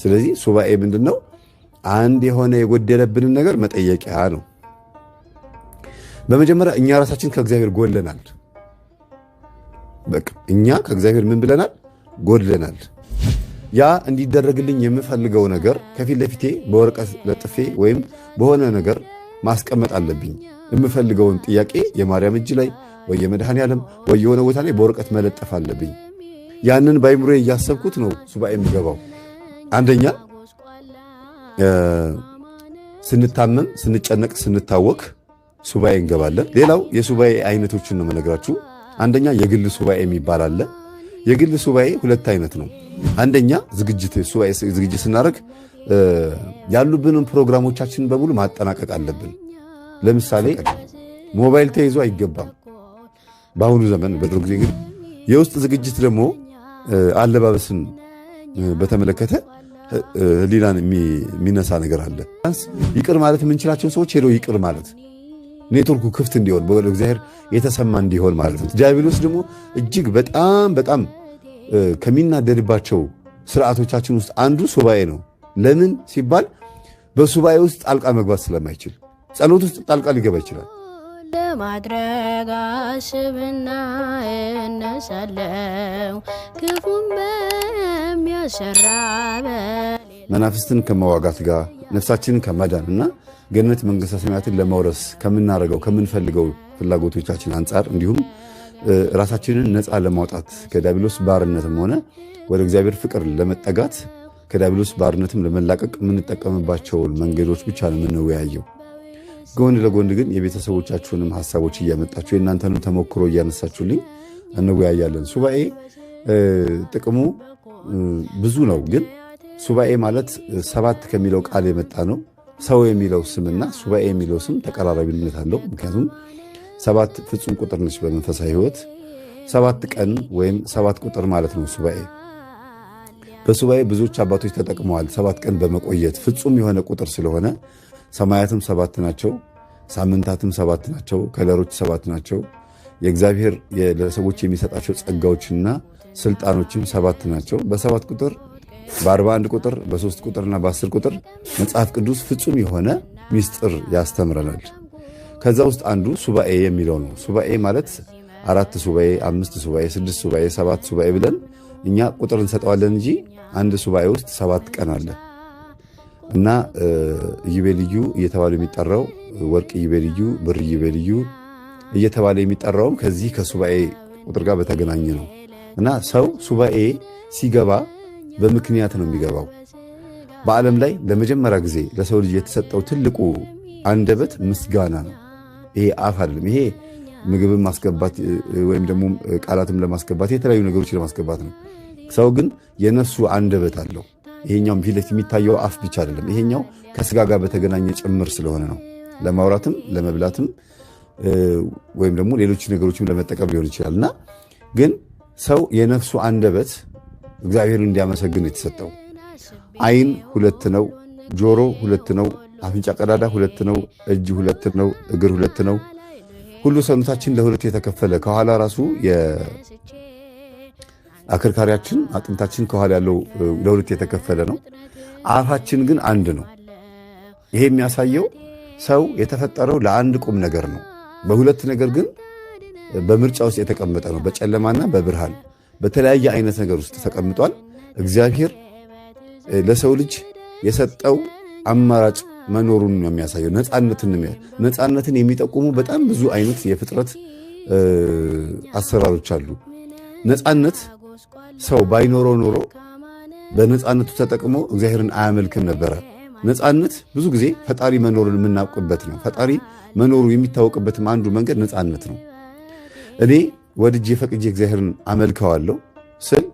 ስለዚህ ሱባኤ ምንድነው? አንድ የሆነ የጎደለብንን ነገር መጠየቂያ ነው። በመጀመሪያ እኛ ራሳችን ከእግዚአብሔር ጎድለናል። በቃ እኛ ከእግዚአብሔር ምን ብለናል? ጎድለናል። ያ እንዲደረግልኝ የምፈልገው ነገር ከፊት ለፊቴ በወረቀት ለጥፌ ወይም በሆነ ነገር ማስቀመጥ አለብኝ። የምፈልገውን ጥያቄ የማርያም እጅ ላይ ወይ የመድኃኔ ዓለም ወይ የሆነ ቦታ ላይ በወረቀት መለጠፍ አለብኝ። ያንን በአይምሮዬ እያሰብኩት ነው ሱባኤ የምገባው። አንደኛ ስንታመም፣ ስንጨነቅ፣ ስንታወክ ሱባኤ እንገባለን። ሌላው የሱባኤ አይነቶችን ነው የምነግራችሁ። አንደኛ የግል ሱባኤ የሚባል አለ። የግል ሱባኤ ሁለት አይነት ነው። አንደኛ ሱባኤ ዝግጅት ስናደርግ ያሉብንን ፕሮግራሞቻችንን በሙሉ ማጠናቀቅ አለብን። ለምሳሌ ሞባይል ተይዞ አይገባም በአሁኑ ዘመን። በድሮ ጊዜ ግን የውስጥ ዝግጅት ደግሞ አለባበስን በተመለከተ ህሊናን የሚነሳ ነገር አለ። ይቅር ማለት የምንችላቸውን ሰዎች ሄዶ ይቅር ማለት ኔትወርኩ ክፍት እንዲሆን በእግዚአብሔር የተሰማ እንዲሆን ማለት ነው። ዲያብሎስ ደግሞ እጅግ በጣም ከሚናደድባቸው ስርዓቶቻችን ውስጥ አንዱ ሱባኤ ነው። ለምን ሲባል በሱባኤ ውስጥ ጣልቃ መግባት ስለማይችል ጸሎት ውስጥ ጣልቃ ሊገባ ይችላል። ለማድረግ አስብና እነሳለው ክፉም በሚያሰራ መናፍስትን ከመዋጋት ጋር ነፍሳችንን ከማዳንና ገነት መንግሥተ ሰማያትን ለመውረስ ከምናረገው ከምንፈልገው ፍላጎቶቻችን አንጻር እንዲሁም ራሳችንን ነፃ ለማውጣት ከዲያብሎስ ባርነትም ሆነ ወደ እግዚአብሔር ፍቅር ለመጠጋት ከዲያብሎስ ባርነትም ለመላቀቅ የምንጠቀምባቸውን መንገዶች ብቻ ነው የምንወያየው። ጎን ለጎን ግን የቤተሰቦቻችሁንም ሐሳቦች እያመጣችሁ የእናንተንም ተሞክሮ እያነሳችሁልኝ እንወያያለን። ሱባኤ ጥቅሙ ብዙ ነው። ግን ሱባኤ ማለት 7 ከሚለው ቃል የመጣ ነው። ሰው የሚለው ስምና ሱባኤ የሚለው ስም ተቀራራቢነት አለው። ምክንያቱም 7 ፍጹም ቁጥር ነች በመንፈሳዊ ሕይወት 7 ቀን ወይም 7 ቁጥር ማለት ነው ሱባኤ። በሱባኤ ብዙዎች አባቶች ተጠቅመዋል። 7 ቀን በመቆየት ፍጹም የሆነ ቁጥር ስለሆነ ሰማያትም 7 ናቸው፣ ሳምንታትም 7 ናቸው፣ ከለሮች 7 ናቸው። የእግዚአብሔር ለሰዎች የሚሰጣቸው ጸጋዎችና ስልጣኖችም 7 ናቸው። በ7 ቁጥር በ41 ቁጥር በ3 ቁጥርና በ10 ቁጥር መጽሐፍ ቅዱስ ፍጹም የሆነ ሚስጥር ያስተምረናል። ከዛ ውስጥ አንዱ ሱባኤ የሚለው ነው። ሱባኤ ማለት 4 ሱባኤ፣ 5 ሱባኤ፣ 6 ሱባኤ፣ 7 ሱባኤ ብለን እኛ ቁጥር እንሰጠዋለን እንጂ አንድ ሱባኤ ውስጥ 7 ቀን አለ እና ኢዮቤልዩ እየተባለ የሚጠራው ወርቅ ኢዮቤልዩ፣ ብር ኢዮቤልዩ እየተባለ የሚጠራውም ከዚህ ከሱባኤ ቁጥር ጋር በተገናኘ ነው እና ሰው ሱባኤ ሲገባ በምክንያት ነው የሚገባው። በዓለም ላይ ለመጀመሪያ ጊዜ ለሰው ልጅ የተሰጠው ትልቁ አንደበት ምስጋና ነው። ይሄ አፍ አይደለም። ይሄ ምግብን ማስገባት ወይም ደግሞ ቃላትም ለማስገባት የተለያዩ ነገሮች ለማስገባት ነው። ሰው ግን የነፍሱ አንደበት አለው። ይሄኛው ፊት ለፊት የሚታየው አፍ ብቻ አይደለም። ይሄኛው ከስጋ ጋር በተገናኘ ጭምር ስለሆነ ነው። ለማውራትም ለመብላትም ወይም ደግሞ ሌሎች ነገሮችም ለመጠቀም ሊሆን ይችላል እና ግን ሰው የነፍሱ አንደበት እግዚአብሔርን እንዲያመሰግን የተሰጠው። ዓይን 2 ነው፣ ጆሮ 2 ነው፣ አፍንጫ ቀዳዳ 2 ነው፣ እጅ 2 ነው፣ እግር 2 ነው። ሁሉ ሰውነታችን ለ2 የተከፈለ ከኋላ ራሱ የአከርካሪያችን አጥንታችን ከኋላ ያለው ለ2 የተከፈለ ነው። አፋችን ግን አንድ ነው። ይሄ የሚያሳየው ሰው የተፈጠረው ለአንድ ቁም ነገር ነው። በሁለት ነገር ግን በምርጫ ውስጥ የተቀመጠ ነው። በጨለማና በብርሃን በተለያየ አይነት ነገር ውስጥ ተቀምጧል። እግዚአብሔር ለሰው ልጅ የሰጠው አማራጭ መኖሩን ነው የሚያሳየው። ነፃነትን የሚጠቁሙ በጣም ብዙ አይነት የፍጥረት አሰራሮች አሉ። ነፃነት ሰው ባይኖረው ኖሮ በነፃነቱ ተጠቅሞ እግዚአብሔርን አያመልክም ነበረ። ነፃነት ብዙ ጊዜ ፈጣሪ መኖሩን የምናውቅበት ነው። ፈጣሪ መኖሩ የሚታወቅበትም አንዱ መንገድ ነፃነት ነው። እኔ ወድጄ ፈቅጄ እግዚአብሔርን አመልከዋለሁ ስል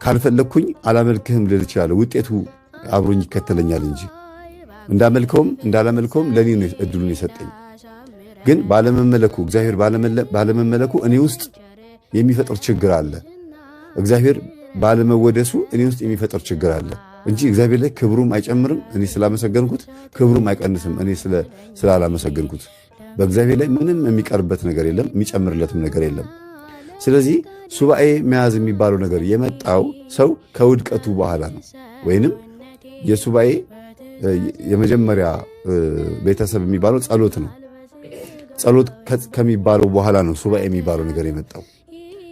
ካልፈለግኩኝ አላመልክህም ልል እችላለሁ። ውጤቱ አብሮኝ ይከተለኛል እንጂ እንዳመልከውም እንዳላመልከውም ለእኔ ነው እድሉን የሰጠኝ። ግን ባለመመለኩ እግዚአብሔር ባለመመለኩ እኔ ውስጥ የሚፈጥር ችግር አለ። እግዚአብሔር ባለመወደሱ እኔ ውስጥ የሚፈጥር ችግር አለ እንጂ እግዚአብሔር ላይ ክብሩም አይጨምርም እኔ ስላመሰገንኩት፣ ክብሩም አይቀንስም እኔ ስላላመሰገንኩት። በእግዚአብሔር ላይ ምንም የሚቀርበት ነገር የለም፣ የሚጨምርለትም ነገር የለም። ስለዚህ ሱባኤ መያዝ የሚባለው ነገር የመጣው ሰው ከውድቀቱ በኋላ ነው። ወይንም የሱባኤ የመጀመሪያ ቤተሰብ የሚባለው ጸሎት ነው። ጸሎት ከሚባለው በኋላ ነው ሱባኤ የሚባለው ነገር የመጣው።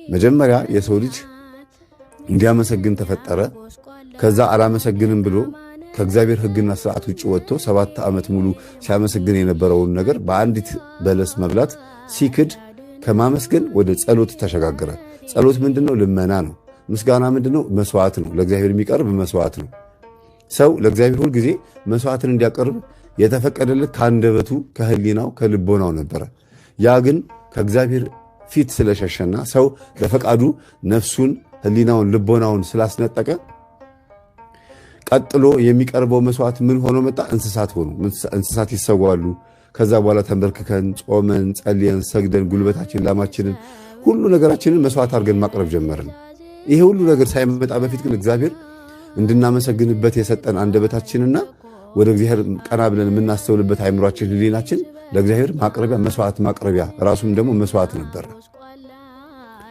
መጀመሪያ የሰው ልጅ እንዲያመሰግን ተፈጠረ። ከዛ አላመሰግንም ብሎ ከእግዚአብሔር ሕግና ስርዓት ውጭ ወጥቶ 7 ዓመት ሙሉ ሲያመሰግን የነበረውን ነገር በአንዲት በለስ መብላት ሲክድ ከማመስገን ወደ ጸሎት ተሸጋገረ። ጸሎት ምንድነው? ልመና ነው። ምስጋና ምንድነው? መስዋዕት ነው። ለእግዚአብሔር የሚቀርብ መስዋዕት ነው። ሰው ለእግዚአብሔር ሁል ጊዜ መስዋዕትን እንዲያቀርብ የተፈቀደለት ከአንደበቱ፣ ከህሊናው፣ ከልቦናው ነበረ። ያ ግን ከእግዚአብሔር ፊት ስለሸሸና ሰው በፈቃዱ ነፍሱን፣ ህሊናውን፣ ልቦናውን ስላስነጠቀ ቀጥሎ የሚቀርበው መስዋዕት ምን ሆኖ መጣ? እንስሳት ሆኑ። እንስሳት ይሰዋሉ። ከዛ በኋላ ተንበርክከን ጾመን ጸልየን ሰግደን ጉልበታችን ላማችንን ሁሉ ነገራችንን መስዋዕት አድርገን ማቅረብ ጀመርን። ይሄ ሁሉ ነገር ሳይመጣ በፊት ግን እግዚአብሔር እንድናመሰግንበት የሰጠን አንደበታችንና ወደ እግዚአብሔር ቀና ብለን የምናስተውልበት አይምሯችን፣ ህሊናችን ለእግዚአብሔር ማቅረቢያ መስዋዕት ማቅረቢያ ራሱም ደግሞ መስዋዕት ነበር።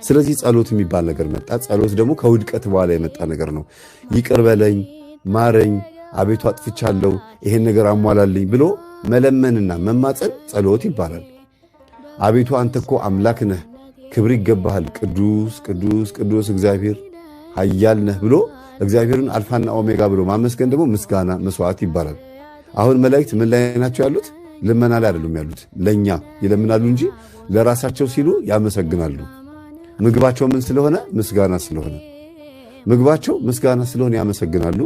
ስለዚህ ጸሎት የሚባል ነገር መጣ። ጸሎት ደግሞ ከውድቀት በኋላ የመጣ ነገር ነው። ይቅር በለኝ፣ ማረኝ፣ አቤቱ አጥፍቻለሁ፣ ይሄን ነገር አሟላልኝ ብሎ መለመንና መማፀን ጸሎት ይባላል። አቤቱ አንተ እኮ አምላክ ነህ፣ ክብር ይገባሃል፣ ቅዱስ ቅዱስ ቅዱስ እግዚአብሔር ኃያል ነህ ብሎ እግዚአብሔርን አልፋና ኦሜጋ ብሎ ማመስገን ደግሞ ምስጋና መስዋዕት ይባላል። አሁን መላእክት ምን ላይ ናቸው ያሉት? ልመና ላይ አይደሉም ያሉት። ለኛ ይለምናሉ እንጂ ለራሳቸው ሲሉ ያመሰግናሉ። ምግባቸው ምን ስለሆነ? ምስጋና ስለሆነ። ምግባቸው ምስጋና ስለሆነ ያመሰግናሉ።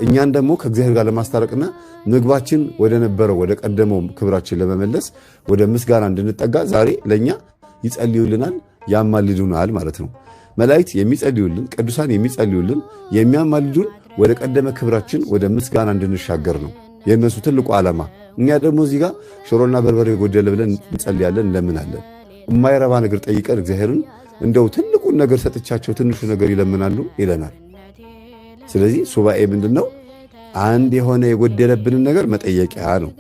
እኛን ደግሞ ከእግዚአብሔር ጋር ለማስታረቅና ምግባችን ወደ ነበረው ወደ ቀደመው ክብራችን ለመመለስ ወደ ምስጋና እንድንጠጋ ዛሬ ለኛ ይጸልዩልናል፣ ያማልዱናል ማለት ነው። መላእክት የሚጸልዩልን፣ ቅዱሳን የሚጸልዩልን፣ የሚያማልዱን ወደ ቀደመ ክብራችን ወደ ምስጋና እንድንሻገር ነው የእነሱ ትልቁ ዓላማ። እኛ ደግሞ እዚህ ጋር ሽሮና በርበሬ ጎደለ ብለን እንጸልያለን፣ እንለምናለን። የማይረባ ነገር ጠይቀን እግዚአብሔርን እንደው ትልቁን ነገር ሰጥቻቸው ትንሹ ነገር ይለምናሉ ይለናል። ስለዚህ ሱባኤ ምንድነው? አንድ የሆነ የጎደለብንን ነገር መጠየቂያ ነው።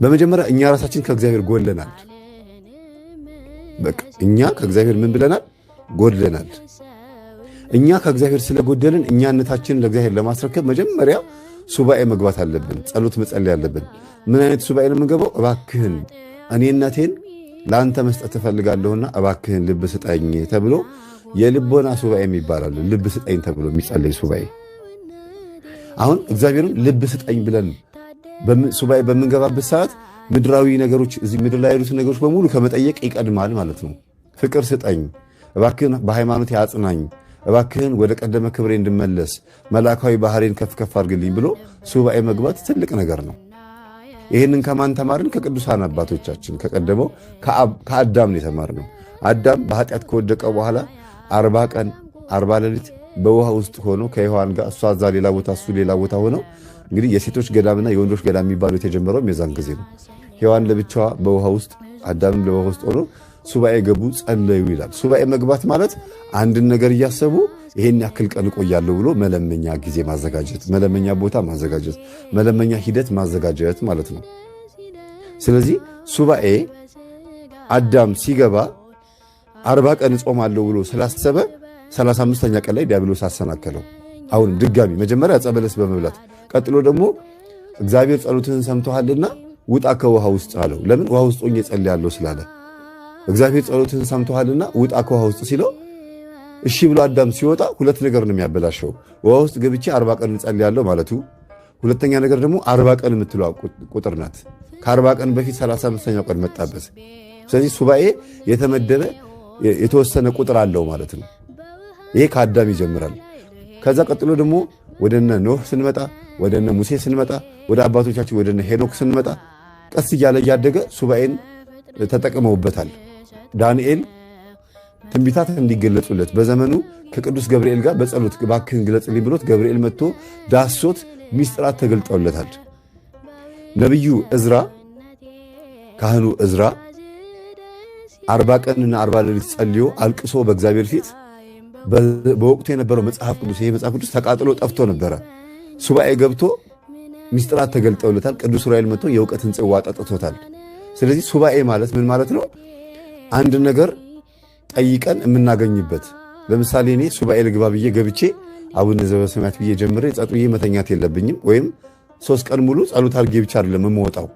በመጀመሪያ እኛ ራሳችን ከእግዚአብሔር ጎድለናል። በቃ እኛ ከእግዚአብሔር ምን ብለናል? ጎድለናል። እኛ ከእግዚአብሔር ስለጎደልን እኛነታችንን ለእግዚአብሔር ለማስረከብ መጀመሪያ ሱባኤ መግባት አለብን። ጸሎት መጸለይ አለብን። ምን አይነት ሱባኤ ነው የምንገባው? እባክህን እኔነቴን ለአንተ መስጠት እፈልጋለሁና እባክህን ልብ ስጠኝ ተብሎ የልቦና ሱባኤ ይባላል። ልብ ስጠኝ ተብሎ የሚጸለይ ሱባኤ። አሁን እግዚአብሔርን ልብ ስጠኝ ብለን ሱባኤ በምንገባበት ሰዓት ምድራዊ ነገሮች፣ እዚህ ምድር ላይ ያሉት ነገሮች በሙሉ ከመጠየቅ ይቀድማል ማለት ነው። ፍቅር ስጠኝ፣ እባክህን በሃይማኖት ያጽናኝ፣ እባክህን ወደ ቀደመ ክብሬ እንድመለስ መላካዊ ባህሬን ከፍ ከፍ አድርግልኝ ብሎ ሱባኤ መግባት ትልቅ ነገር ነው። ይህንን ከማን ተማርን? ከቅዱሳን አባቶቻችን ከቀደመው ከአዳም ነው የተማርነው። አዳም በኃጢአት ከወደቀ በኋላ 40 ቀን 40 ሌሊት በውሃ ውስጥ ሆኖ ከሔዋን ጋር እሷ እዛ ሌላ ቦታ እሱ ሌላ ቦታ ሆነው እንግዲህ የሴቶች ገዳምና የወንዶች ገዳም የሚባለው የተጀመረው የዛን ጊዜ ነው። ሔዋን ለብቻዋ በውሃ ውስጥ አዳምም ለውሃ ውስጥ ሆኖ ሱባኤ ገቡ፣ ጸለዩ ይላል። ሱባኤ መግባት ማለት አንድን ነገር እያሰቡ ይሄን ያክል ቀን እቆያለሁ ብሎ መለመኛ ጊዜ ማዘጋጀት፣ መለመኛ ቦታ ማዘጋጀት፣ መለመኛ ሂደት ማዘጋጀት ማለት ነው። ስለዚህ ሱባኤ አዳም ሲገባ 40 ቀን እጾማለሁ ብሎ ስላሰበ 35ኛ ቀን ላይ ዲያብሎስ አሰናከለው። አሁንም ድጋሚ መጀመሪያ ዕፀ በለስ በመብላት ቀጥሎ ደግሞ እግዚአብሔር ጸሎትህን ሰምቶሃልና ውጣ ከውሃ ውስጥ አለው። ለምን? ውሃ ውስጥ ሆኜ ጸልያለሁ ስላለ። እግዚአብሔር ጸሎትህን ሰምቶሃልና ውጣ ከውሃ ውስጥ ሲለው እሺ ብሎ አዳም ሲወጣ ሁለት ነገር ነው የሚያበላሸው። ውሃ ውስጥ ገብቼ 40 ቀን ጸልያለሁ ማለቱ፣ ሁለተኛ ነገር ደግሞ 40 ቀን የምትለው ቁጥር ናት። ከ40 ቀን በፊት 35ኛው ቀን መጣበት። ስለዚህ ሱባኤ የተመደበ የተወሰነ ቁጥር አለው ማለት ነው። ይሄ ከአዳም ይጀምራል። ከዛ ቀጥሎ ደግሞ ወደነ ኖህ ስንመጣ፣ ወደነ ሙሴ ስንመጣ፣ ወደ አባቶቻችን ወደነ ሄኖክ ስንመጣ ቀስ እያለ እያደገ ሱባኤን ተጠቅመውበታል። ዳንኤል ትንቢታት እንዲገለጹለት በዘመኑ ከቅዱስ ገብርኤል ጋር በጸሎት እባክህን ግለጽልኝ ብሎት ገብርኤል መጥቶ ዳሶት ሚስጥራት ተገልጠውለታል። ነቢዩ ዕዝራ ካህኑ ዕዝራ 40 ቀንና 40 ሌሊት ጸልዮ አልቅሶ በእግዚአብሔር ፊት በወቅቱ የነበረው መጽሐፍ ቅዱስ ይሄ መጽሐፍ ቅዱስ ተቃጥሎ ጠፍቶ ነበረ። ሱባኤ ገብቶ ሚስጥራት ተገልጠውለታል። ቅዱስ ዑራኤል መጥቶ የእውቀትን ጽዋ ጠጥቶታል። ስለዚህ ሱባኤ ማለት ምን ማለት ነው? አንድ ነገር ጠይቀን የምናገኝበት። ለምሳሌ እኔ ሱባኤ ልግባ ብዬ ገብቼ አቡነ ዘበሰማያት ብዬ ጀምሬ ጸጥ ብዬ መተኛት የለብኝም። ወይም 3 ቀን ሙሉ ጸሎት አድርጌ ብቻ አይደለም የምወጣው።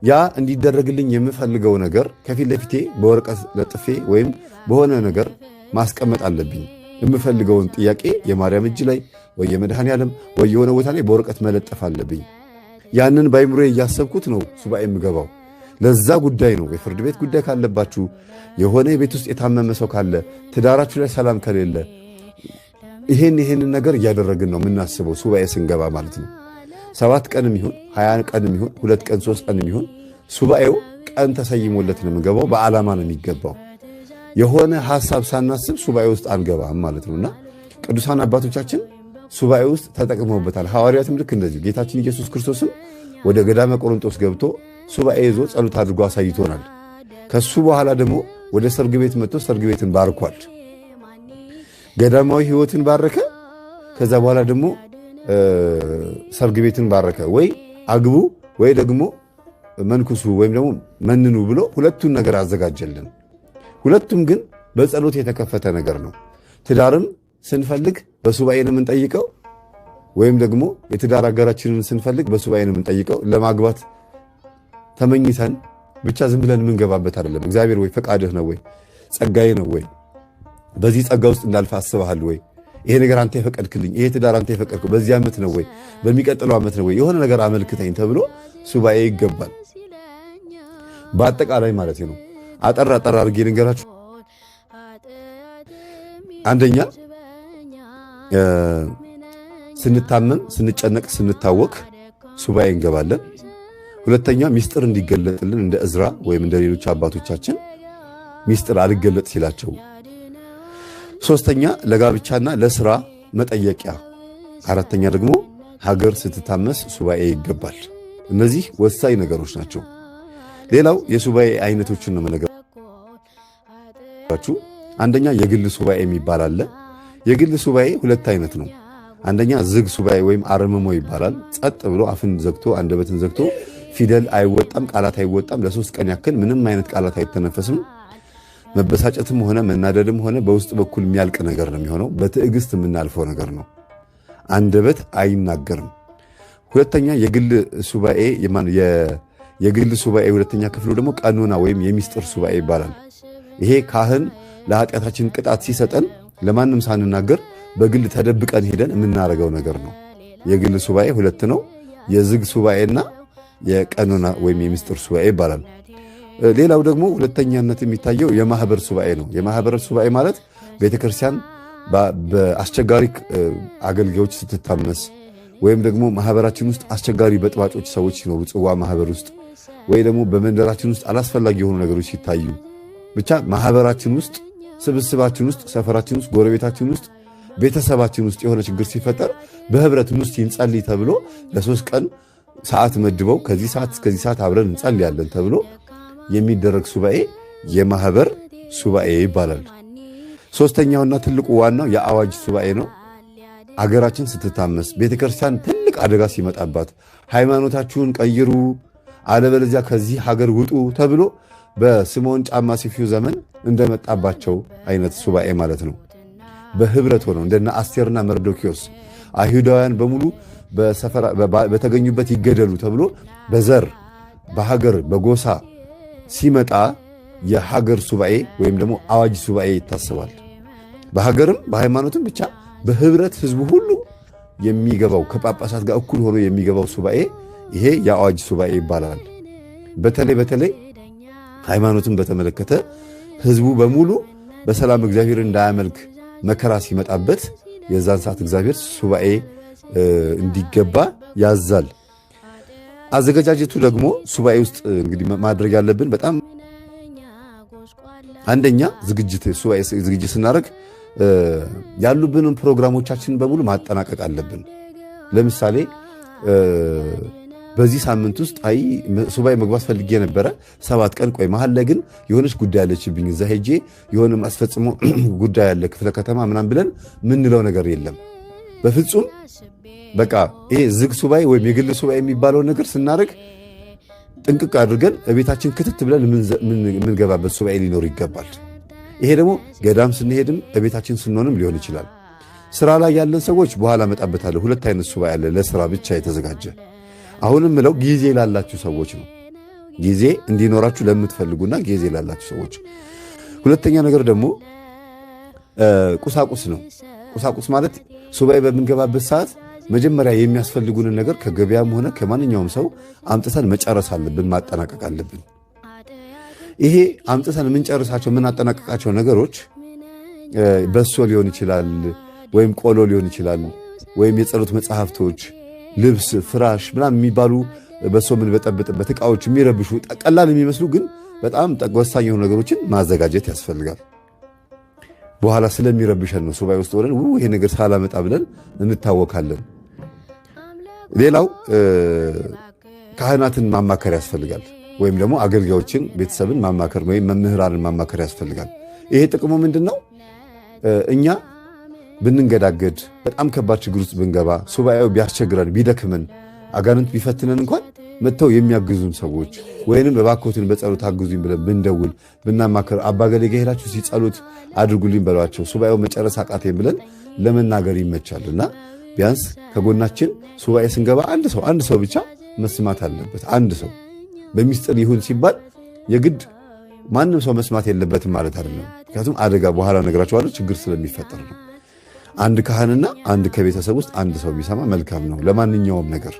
ያ እንዲደረግልኝ የምፈልገው ነገር ከፊት ለፊቴ በወረቀት ለጥፌ ወይም በሆነ ነገር ማስቀመጥ አለብኝ። የምፈልገውን ጥያቄ የማርያም እጅ ላይ ወይ የመድኃኔ ዓለም ወይ የሆነ ቦታ ላይ በወረቀት መለጠፍ አለብኝ። ያንን ባይምሮዬ እያሰብኩት ነው ሱባኤ የምገባው። ለዛ ጉዳይ ነው። የፍርድ ቤት ጉዳይ ካለባችሁ፣ የሆነ የቤት ውስጥ የታመመ ሰው ካለ፣ ትዳራችሁ ላይ ሰላም ከሌለ ይሄንን ነገር እያደረግን ነው የምናስበው ሱባኤ ስንገባ ማለት ነው። 7 ቀንም ይሁን 20 ቀንም ይሁን 2 ቀን 3 ቀንም ይሁን ሱባኤው ቀን ተሰይሞለት ነው የምንገባው። በዓላማ ነው የሚገባው። የሆነ ሐሳብ ሳናስብ ሱባኤ ውስጥ አንገባም ማለት ነውና ቅዱሳን አባቶቻችን ሱባኤ ውስጥ ተጠቅመውበታል። ሐዋርያትም ልክ እንደዚህ ጌታችን ኢየሱስ ክርስቶስም ወደ ገዳመ ቆሮንጦስ ገብቶ ሱባኤ ይዞ ጸሎት አድርጎ አሳይቶናል። ከሱ በኋላ ደግሞ ወደ ሰርግ ቤት መጥቶ ሰርግ ቤትን ባርኳል። ገዳማዊ ሕይወትን ባረከ። ከዛ በኋላ ደግሞ ሰርግ ቤትን ባረከ። ወይ አግቡ ወይ ደግሞ መንኩሱ ወይም ደግሞ መንኑ ብሎ ሁለቱን ነገር አዘጋጀልን። ሁለቱም ግን በጸሎት የተከፈተ ነገር ነው። ትዳርም ስንፈልግ በሱባኤ ነው የምንጠይቀው፣ ወይም ደግሞ የትዳር አጋራችንን ስንፈልግ በሱባኤ ነው የምንጠይቀው። ለማግባት ተመኝተን ብቻ ዝም ብለን የምንገባበት አይደለም። እግዚአብሔር ወይ ፈቃድህ ነው ወይ ጸጋዬ ነው ወይ በዚህ ጸጋ ውስጥ እንዳልፍ አስበሃል ወይ ይሄ ነገር አንተ የፈቀድክልኝ፣ ይሄ ትዳር አንተ የፈቀድከው በዚህ ዓመት ነው ወይ በሚቀጥለው ዓመት ነው ወይ የሆነ ነገር አመልክተኝ ተብሎ ሱባኤ ይገባል። በአጠቃላይ ማለት ነው። አጠር አድርጌ ልንገራችሁ። አንደኛ ስንታመም፣ ስንጨነቅ፣ ስንታወክ ሱባኤ እንገባለን። ሁለተኛ ሚስጥር እንዲገለጥልን እንደ እዝራ ወይም እንደ ሌሎች አባቶቻችን ሚስጥር አልገለጥ ሲላቸው። ሶስተኛ ለጋብቻና ለስራ መጠየቂያ። አራተኛ ደግሞ ሀገር ስትታመስ ሱባኤ ይገባል። እነዚህ ወሳኝ ነገሮች ናቸው። ሌላው የሱባኤ አይነቶችን ነው የምነግራችሁ። አንደኛ የግል ሱባኤ የሚባል አለ። የግል ሱባኤ 2 አይነት ነው። አንደኛ ዝግ ሱባኤ ወይም አረምሞ ይባላል። ጸጥ ብሎ አፍን ዘግቶ አንደበትን ዘግቶ ፊደል አይወጣም፣ ቃላት አይወጣም። ለ3 ቀን ያክል ምንም አይነት ቃላት አይተነፈስም። መበሳጨትም ሆነ መናደድም ሆነ በውስጥ በኩል የሚያልቅ ነገር ነው የሚሆነው። በትዕግስት የምናልፈው ነገር ነው። አንደበት አይናገርም። ሁለተኛ የግል ሱባኤ የግል ሱባኤ ሁለተኛ ክፍሉ ደግሞ ቀኖና ወይም የሚስጥር ሱባኤ ይባላል። ይሄ ካህን ለኃጢአታችን ቅጣት ሲሰጠን ለማንም ሳንናገር በግል ተደብቀን ሄደን የምናደርገው ነገር ነው። የግል ሱባኤ 2 ነው። የዝግ ሱባኤና የቀኖና ወይም የሚስጥር ሱባኤ ይባላል። ሌላው ደግሞ ሁለተኛነት የሚታየው የማህበር ሱባኤ ነው። የማህበር ሱባኤ ማለት ቤተክርስቲያን በአስቸጋሪ አገልጋዮች ስትታመስ ወይም ደግሞ ማህበራችን ውስጥ አስቸጋሪ በጥባጮች ሰዎች ሲኖሩ ጽዋ ማህበር ውስጥ ወይ ደግሞ በመንደራችን ውስጥ አላስፈላጊ የሆኑ ነገሮች ሲታዩ ብቻ ማህበራችን ውስጥ፣ ስብስባችን ውስጥ፣ ሰፈራችን ውስጥ፣ ጎረቤታችን ውስጥ፣ ቤተሰባችን ውስጥ የሆነ ችግር ሲፈጠር በህብረት ውስጥ እንጸልይ ተብሎ ለ3 ቀን ሰዓት መድበው ከዚህ ሰዓት እስከዚህ ሰዓት አብረን እንጸልያለን ተብሎ የሚደረግ ሱባኤ የማህበር ሱባኤ ይባላል። ሶስተኛውና ትልቁ ዋናው የአዋጅ ሱባኤ ነው። አገራችን ስትታመስ፣ ቤተክርስቲያን ትልቅ አደጋ ሲመጣባት ሃይማኖታችሁን ቀይሩ አለበለዚያ ከዚህ ሀገር ውጡ ተብሎ በስምዖን ጫማ ሰፊው ዘመን እንደመጣባቸው አይነት ሱባኤ ማለት ነው። በህብረት ሆነው እንደነ አስቴርና መርዶኪዮስ አይሁዳውያን በሙሉ በተገኙበት ይገደሉ ተብሎ በዘር በሀገር በጎሳ ሲመጣ የሀገር ሱባኤ ወይም ደግሞ አዋጅ ሱባኤ ይታሰባል። በሀገርም በሃይማኖትም ብቻ በህብረት ህዝቡ ሁሉ የሚገባው ከጳጳሳት ጋር እኩል ሆኖ የሚገባው ሱባኤ ይሄ የአዋጅ ሱባኤ ይባላል። በተለይ ሃይማኖትን በተመለከተ ህዝቡ በሙሉ በሰላም እግዚአብሔር እንዳያመልክ መከራ ሲመጣበት የዛን ሰዓት እግዚአብሔር ሱባኤ እንዲገባ ያዛል። አዘገጃጀቱ ደግሞ ሱባኤ ውስጥ እንግዲህ ማድረግ ያለብን በጣም አንደኛ ሱባኤ ዝግጅት ስናደርግ ያሉብንን ፕሮግራሞቻችንን በሙሉ ማጠናቀቅ አለብን። ለምሳሌ በዚህ ሳምንት ውስጥ ሱባኤ መግባት ፈልጌ ነበረ 7 ቀን ቆይ መሀል ላይ ግን የሆነች ጉዳይ አለችብኝ እዛ ሄጄ የሆነ ማስፈጽሞ ጉዳይ ያለ ክፍለ ከተማ ምናምን ብለን ምንለው ነገር የለም። በፍጹም በቃ ይሄ ዝግ ሱባኤ ወይም የግል ሱባኤ የሚባለው ነገር ስናደርግ ጥንቅቅ አድርገን ቤታችን ክትት ብለን የምንገባበት ሱባኤ ሊኖር ይገባል። ይሄ ደግሞ ገዳም ስንሄድም በቤታችን ስንሆንም ሊሆን ይችላል። ስራ ላይ ያለን ሰዎች በኋላ መጣበታለሁ። ሁለት አይነት ሱባኤ ያለ ለስራ ብቻ የተዘጋጀ። አሁንም ምለው ጊዜ ላላችሁ ሰዎች ነው። ጊዜ እንዲኖራችሁ ለምትፈልጉና ጊዜ ላላችሁ ሰዎች። ሁለተኛ ነገር ደግሞ ቁሳቁስ ነው። ቁሳቁስ ማለት ሱባኤ በምንገባበት ሰዓት መጀመሪያ የሚያስፈልጉንን ነገር ከገበያም ሆነ ከማንኛውም ሰው አምጥተን መጨረስ አለብን፣ ማጠናቀቅ አለብን። ይሄ አምጥተን የምንጨርሳቸው የምናጠናቀቃቸው ነገሮች በሶ ሊሆን ይችላል፣ ወይም ቆሎ ሊሆን ይችላል፣ ወይም የጸሎት መጽሐፍቶች፣ ልብስ፣ ፍራሽ ምናምን የሚባሉ በሶ የምንበጠብጥበት ዕቃዎች የሚረብሹ ቀላል የሚመስሉ ግን በጣም ወሳኝ የሆኑ ነገሮችን ማዘጋጀት ያስፈልጋል። በኋላ ስለሚረብሸን ነው ሱባኤ ውስጥ ሆነን ይሄ ነገር ሳላመጣ ብለን እንታወካለን። ሌላው ካህናትን ማማከር ያስፈልጋል። ወይም ደግሞ አገልጋዮችን፣ ቤተሰብን ማማከር ወይም መምህራንን ማማከር ያስፈልጋል። ይሄ ጥቅሙ ምንድነው? እኛ ብንንገዳገድ በጣም ከባድ ችግር ውስጥ ብንገባ ሱባኤው ቢያስቸግረን ቢደክመን አጋንንት ቢፈትነን እንኳን መጥተው የሚያግዙን ሰዎች ወይንም በባኮትን በጸሎት አግዙኝ ብለን ብንደውል ብናማከር አባገሌ ጋር ሄዳችሁ ሲጸሎት አድርጉልኝ በሏቸው ሱባኤው መጨረስ አቃተኝ ብለን ለመናገር ይመቻልና ቢያንስ ከጎናችን ሱባኤ ስንገባ አንድ ሰው ብቻ መስማት አለበት። አንድ ሰው በሚስጥር ይሁን ሲባል የግድ ማንም ሰው መስማት የለበትም ማለት አይደለም። ምክንያቱም አደጋ በኋላ ነገራቸዋለሁ ችግር ስለሚፈጠር ነው። አንድ ካህንና አንድ ከቤተሰብ ውስጥ አንድ ሰው ቢሰማ መልካም ነው ለማንኛውም ነገር።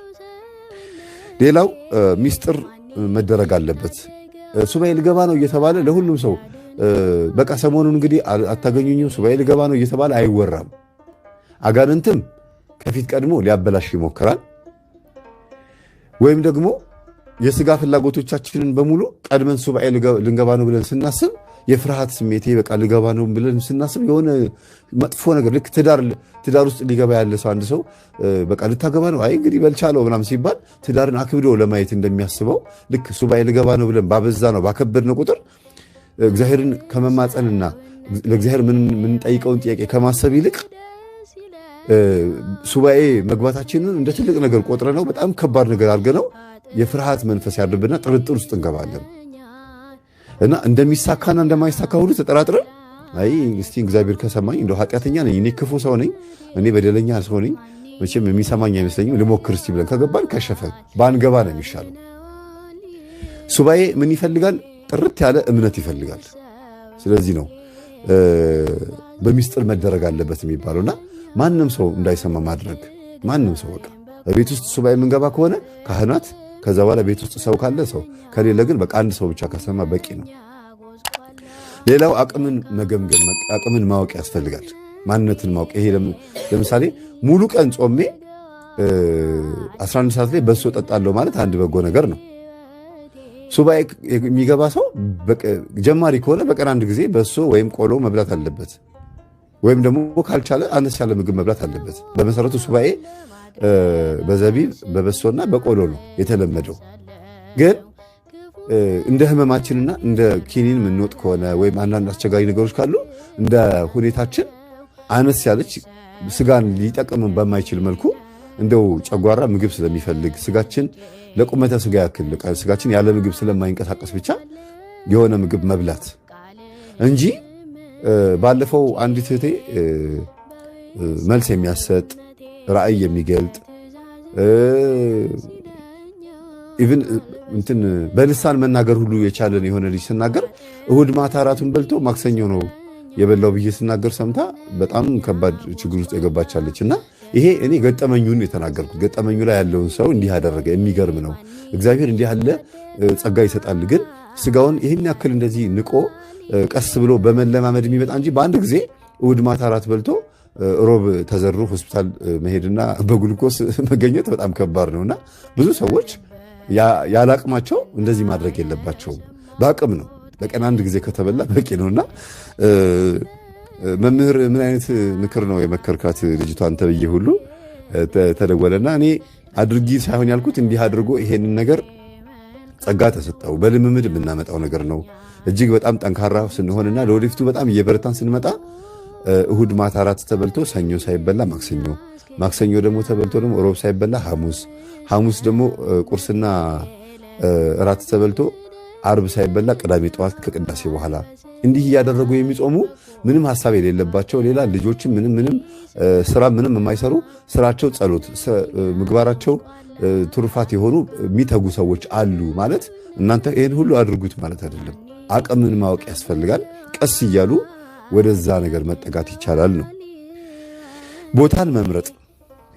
ሌላው ሚስጥር መደረግ አለበት። ሱባኤ ልገባ ነው እየተባለ ለሁሉም ሰው በቃ ሰሞኑን እንግዲህ አታገኙኝም ሱባኤ ልገባ ነው እየተባለ አይወራም። አጋንንትም ከፊት ቀድሞ ሊያበላሽ ይሞክራል። ወይም ደግሞ የሥጋ ፍላጎቶቻችንን በሙሉ ቀድመን ሱባኤ ልንገባ ነው ብለን ስናስብ የፍርሃት ስሜቴ በቃ ልገባ ነው ብለን ስናስብ የሆነ መጥፎ ነገር ልክ ትዳር ውስጥ ሊገባ ያለ ሰው አንድ ሰው በቃ ልታገባ ነው አይ እንግዲህ በልቻለው ምናምን ሲባል ትዳርን አክብዶ ለማየት እንደሚያስበው ልክ ሱባኤ ልገባ ነው ብለን ባበዛ ነው ባከበድነው ቁጥር እግዚአብሔርን ከመማፀንና ለእግዚአብሔር ምን ጠይቀውን ጥያቄ ከማሰብ ይልቅ ሱባኤ መግባታችንን እንደ ትልቅ ነገር ቆጥረነው በጣም ከባድ ነገር አድርገነው የፍርሃት መንፈስ ያድርብና ጥርጥር ውስጥ እንገባለን እና እንደሚሳካና እንደማይሳካ ሁሉ ተጠራጥረን አይ እስቲ እግዚአብሔር ከሰማኝ እንደው ኃጢአተኛ ነኝ እኔ ክፉ ሰው ነኝ እኔ በደለኛ ሰው ነኝ መቼም የሚሰማኝ አይመስለኝም ልሞክር እስቲ ብለን ከገባን ከሸፈ ባንገባ ነው የሚሻለው። ሱባኤ ምን ይፈልጋል? ጥርት ያለ እምነት ይፈልጋል። ስለዚህ ነው በሚስጥር መደረግ አለበት የሚባለውና ማንም ሰው እንዳይሰማ ማድረግ ማንም ሰው በቃ በቤት ውስጥ ሱባኤ የምንገባ ከሆነ ካህናት ከዛ በኋላ ቤት ውስጥ ሰው ካለ ሰው ከሌለ ግን በቃ አንድ ሰው ብቻ ከሰማ በቂ ነው። ሌላው አቅምን መገምገም አቅምን ማወቅ ያስፈልጋል። ማንነትን ማወቅ ይሄ ለምሳሌ ሙሉ ቀን ጾሜ 11 ሰዓት ላይ በሶ ጠጣለሁ ማለት አንድ በጎ ነገር ነው። ሱባኤ የሚገባ ሰው ጀማሪ ከሆነ በቀን አንድ ጊዜ በሶ ወይም ቆሎ መብላት አለበት። ወይም ደግሞ ካልቻለ አነስ ያለ ምግብ መብላት አለበት። በመሰረቱ ሱባኤ በዘቢብ በበሶና በቆሎ ነው የተለመደው። ግን እንደ ህመማችንና እንደ ኪኒን የምንወጥ ከሆነ ወይም አንዳንድ አስቸጋሪ ነገሮች ካሉ እንደ ሁኔታችን አነስ ያለች ስጋን ሊጠቅም በማይችል መልኩ እንደው ጨጓራ ምግብ ስለሚፈልግ ስጋችን ለቁመተ ስጋ ያክል ስጋችን ያለ ምግብ ስለማይንቀሳቀስ ብቻ የሆነ ምግብ መብላት እንጂ ባለፈው አንዲት እህቴ መልስ የሚያሰጥ ራእይ የሚገልጥ ኢቭን እንትን በልሳን መናገር ሁሉ የቻለን የሆነ ልጅ ስናገር እሁድ ማታ እራቱን በልቶ ማክሰኞ ነው የበላው ብዬ ስናገር ሰምታ በጣም ከባድ ችግር ውስጥ የገባቻለችና ይሄ እኔ ገጠመኙን የተናገርኩት ገጠመኙ ላይ ያለውን ሰው እንዲህ ያደረገ የሚገርም ነው። እግዚአብሔር እንዲህ ያለ ጸጋ ይሰጣል። ግን ስጋውን ይህን ያክል እንደዚህ ንቆ ቀስ ብሎ በመለማመድ የሚመጣ እንጂ በአንድ ጊዜ እሁድ ማታ እራት በልቶ ሮብ ተዘሩ ሆስፒታል መሄድና በግሉኮስ መገኘት በጣም ከባድ ነውና ብዙ ሰዎች ያለ አቅማቸው እንደዚህ ማድረግ የለባቸውም። በአቅም ነው። በቀን አንድ ጊዜ ከተበላ በቂ ነውና መምህር ምን አይነት ምክር ነው የመከርካት ልጅቷን ተብዬ ሁሉ ተደወለና እኔ አድርጊ ሳይሆን ያልኩት እንዲህ አድርጎ ይሄንን ነገር ጸጋ ተሰጠው በልምምድ የምናመጣው ነገር ነው። እጅግ በጣም ጠንካራ ስንሆንና ለወደፊቱ በጣም እየበረታን ስንመጣ እሁድ ማታ እራት ተበልቶ ሰኞ ሳይበላ ማክሰኞ ደግሞ ተበልቶ ደግሞ ሮብ ሳይበላ ሐሙስ ደግሞ ቁርስና እራት ተበልቶ አርብ ሳይበላ ቅዳሜ ጠዋት ከቅዳሴ በኋላ እንዲህ እያደረጉ የሚጾሙ ምንም ሐሳብ የሌለባቸው ሌላ ልጆችም ምንም ስራ ምንም የማይሰሩ ስራቸው ጸሎት ምግባራቸው ትሩፋት የሆኑ የሚተጉ ሰዎች አሉ ማለት እናንተ ይሄን ሁሉ አድርጉት ማለት አይደለም። አቅምን ማወቅ ያስፈልጋል። ቀስ እያሉ ወደዛ ነገር መጠጋት ይቻላል ነው። ቦታን መምረጥ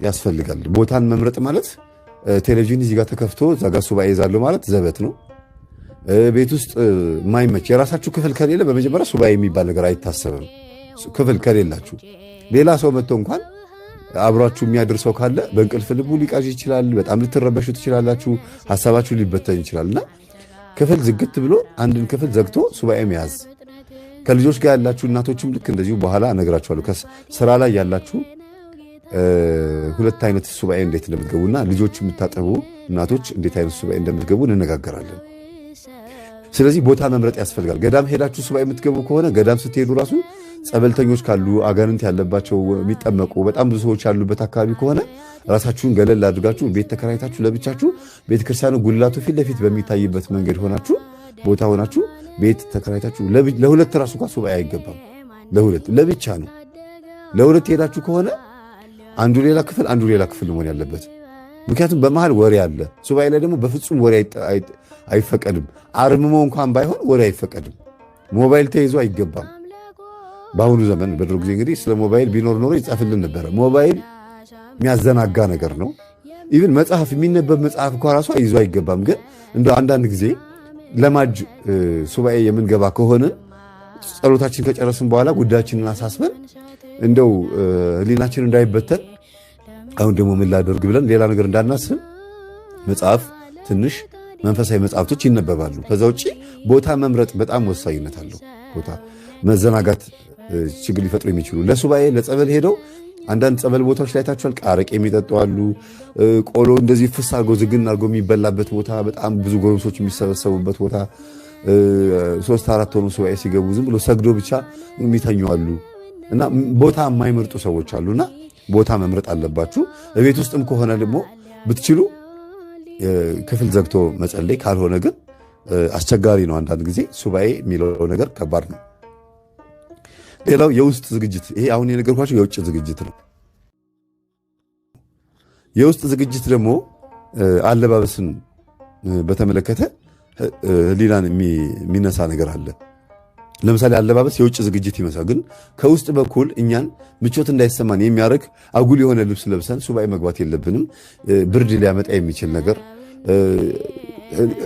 ያስፈልጋል። ቦታን መምረጥ ማለት ቴሌቪዥን እዚህ ጋር ተከፍቶ እዛ ጋር ሱባኤ ይዛለሁ ማለት ዘበት ነው። ቤት ውስጥ የማይመች የራሳችሁ ክፍል ከሌለ በመጀመሪያ ሱባኤ የሚባል ነገር አይታሰብም። ክፍል ከሌላችሁ ሌላ ሰው መጥቶ እንኳን አብሯችሁ የሚያድር ሰው ካለ በእንቅልፍ ልቡ ሊቃዥ ይችላል። በጣም ልትረበሹ ትችላላችሁ። ሐሳባችሁ ሊበተን ይችላልና ክፍል ዝግት ብሎ አንድን ክፍል ዘግቶ ሱባኤ መያዝ። ከልጆች ጋር ያላችሁ እናቶችም ልክ እንደዚሁ በኋላ እነግራችኋለሁ። ስራ ላይ ያላችሁ ሁለት አይነት ሱባኤ እንዴት እንደምትገቡና ልጆች የምታጠቡ እናቶች እንዴት አይነት ሱባኤ እንደምትገቡ እንነጋገራለን። ስለዚህ ቦታ መምረጥ ያስፈልጋል። ገዳም ሄዳችሁ ሱባኤ የምትገቡ ከሆነ ገዳም ስትሄዱ ራሱ ጸበልተኞች ካሉ አጋንንት ያለባቸው የሚጠመቁ በጣም ብዙ ሰዎች ያሉበት አካባቢ ከሆነ ራሳችሁን ገለል አድርጋችሁ ቤት ተከራይታችሁ ለብቻችሁ ቤተክርስቲያኑ ጉልላቱ ፊት ለፊት በሚታይበት መንገድ ሆናችሁ ቦታ ሆናችሁ ቤት ተከራይታችሁ ለሁለት ራሱ ጋር ሱባኤ አይገባም። ለሁለት ለብቻ ነው። ለሁለት ሄዳችሁ ከሆነ አንዱ ሌላ ክፍል አንዱ ሌላ ክፍል መሆን ያለበት። ምክንያቱም በመሃል ወሬ አለ። ሱባኤ ላይ ደግሞ በፍጹም ወሬ አይፈቀድም። አርምሞ እንኳን ባይሆን ወሬ አይፈቀድም። ሞባይል ተይዞ አይገባም። በአሁኑ ዘመን በድሮ ጊዜ እንግዲህ ስለ ሞባይል ቢኖር ኖሮ ይጻፍልን ነበረ። ሞባይል የሚያዘናጋ ነገር ነው። ኢቭን መጽሐፍ የሚነበብ መጽሐፍ እንኳ ራሱ ይዞ አይገባም። ግን እንደ አንዳንድ ጊዜ ለማጅ ሱባኤ የምንገባ ከሆነ ጸሎታችን ከጨረስን በኋላ ጉዳያችንን አሳስበን እንደው ህሊናችን እንዳይበተን አሁን ደግሞ ምን ላደርግ ብለን ሌላ ነገር እንዳናስብ መጽሐፍ ትንሽ መንፈሳዊ መጽሐፍቶች ይነበባሉ። ከዛ ውጪ ቦታ መምረጥ በጣም ወሳኝነት አለው። ቦታ መዘናጋት ችግር ሊፈጥሩ የሚችሉ ለሱባኤ ለጸበል ሄደው አንዳንድ ጸበል ቦታዎች ላይ ታችኋል። ቃረቅ የሚጠጡ አሉ። ቆሎ እንደዚህ ፍስ አድርጎ ዝግን አድርጎ የሚበላበት ቦታ፣ በጣም ብዙ ጎረምሶች የሚሰበሰቡበት ቦታ 3-4 ሆኖ ሱባኤ ሲገቡ ዝም ብሎ ሰግዶ ብቻ የሚተኙ አሉ። እና ቦታ የማይመርጡ ሰዎች አሉና ቦታ መምረጥ አለባችሁ። ቤት ውስጥም ከሆነ ደግሞ ብትችሉ ክፍል ዘግቶ መጸለይ፣ ካልሆነ ግን አስቸጋሪ ነው። አንዳንድ ጊዜ ሱባኤ የሚለው ነገር ከባድ ነው። ሌላው የውስጥ ዝግጅት፣ ይሄ አሁን የነገርኳችሁ የውጭ ዝግጅት ነው። የውስጥ ዝግጅት ደግሞ አለባበስን በተመለከተ ህሊናን የሚነሳ ነገር አለ። ለምሳሌ አለባበስ የውጭ ዝግጅት ይመስላል፣ ግን ከውስጥ በኩል እኛን ምቾት እንዳይሰማን የሚያደርግ አጉል የሆነ ልብስ ለብሰን ሱባኤ መግባት የለብንም። ብርድ ሊያመጣ የሚችል ነገር፣